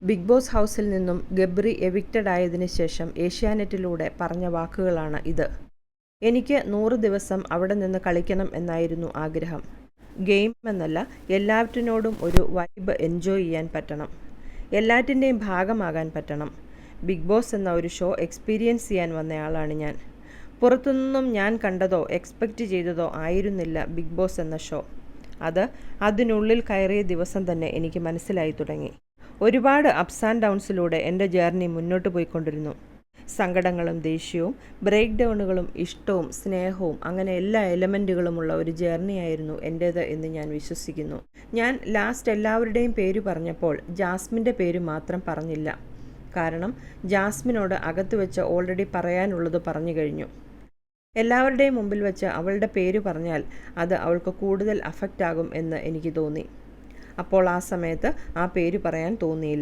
Big boss ഹൗസിൽ നിന്നും Gabri evicted ആയതിനു ശേഷം ഏഷ്യാനെറ്റിലൂടെ പറഞ്ഞ വാക്കുകളാണ് ഇത്. എനിക്ക് 100 ദിവസം അവിടെ നിന്ന് കളിക്കണം എന്നായിരുന്നു ആഗ്രഹം. ഗെയിം എന്നല്ല, എല്ലാറ്റിനോടും ഒരു വൈബ് എൻജോയ് ചെയ്യാൻ പറ്റണം. എല്ലാറ്റിൻ്റെയും ഭാഗമാകാൻ പറ്റണം. ബിഗ് ബോസ് എന്ന ഒരു ഷോ എക്സ്പീരിയൻസ് ചെയ്യാൻ വന്നയാളാണ് ഞാൻ. പുറത്തുനിന്നും ഞാൻ കണ്ടതോ എക്സ്പെക്റ്റ് ചെയ്തതോ ആയിരുന്നില്ല ബിഗ് ബോസ് എന്ന ഷോ. അതിനുള്ളിൽ കയറിയ ദിവസം തന്നെ എനിക്ക് മനസ്സിലായി തുടങ്ങി. ഒരുപാട് അപ്സ് ആൻഡ് ഡൗൺസിലൂടെ എൻ്റെ ജേർണി മുന്നോട്ട് പോയിക്കൊണ്ടിരുന്നു. സങ്കടങ്ങളും ദേഷ്യവും ബ്രേക്ക് ഡൗണുകളും ഇഷ്ടവും സ്നേഹവും അങ്ങനെ എല്ലാ എലമെൻറ്റുകളുമുള്ള ഒരു ജേർണിയായിരുന്നു എൻ്റേത് എന്ന് ഞാൻ വിശ്വസിക്കുന്നു. ഞാൻ ലാസ്റ്റ് എല്ലാവരുടെയും പേര് പറഞ്ഞപ്പോൾ ജാസ്മിൻ്റെ പേര് മാത്രം പറഞ്ഞില്ല. കാരണം ജാസ്മിനോട് അകത്ത് വെച്ച് ഓൾറെഡി പറയാനുള്ളത് പറഞ്ഞു കഴിഞ്ഞു. എല്ലാവരുടെയും മുമ്പിൽ വെച്ച് അവളുടെ പേര് പറഞ്ഞാൽ അത് അവൾക്ക് കൂടുതൽ അഫക്റ്റ് ആകും എന്ന് എനിക്ക് തോന്നി. അപ്പോൾ ആ സമയത്ത് ആ പേര് പറയാൻ തോന്നിയില്ല.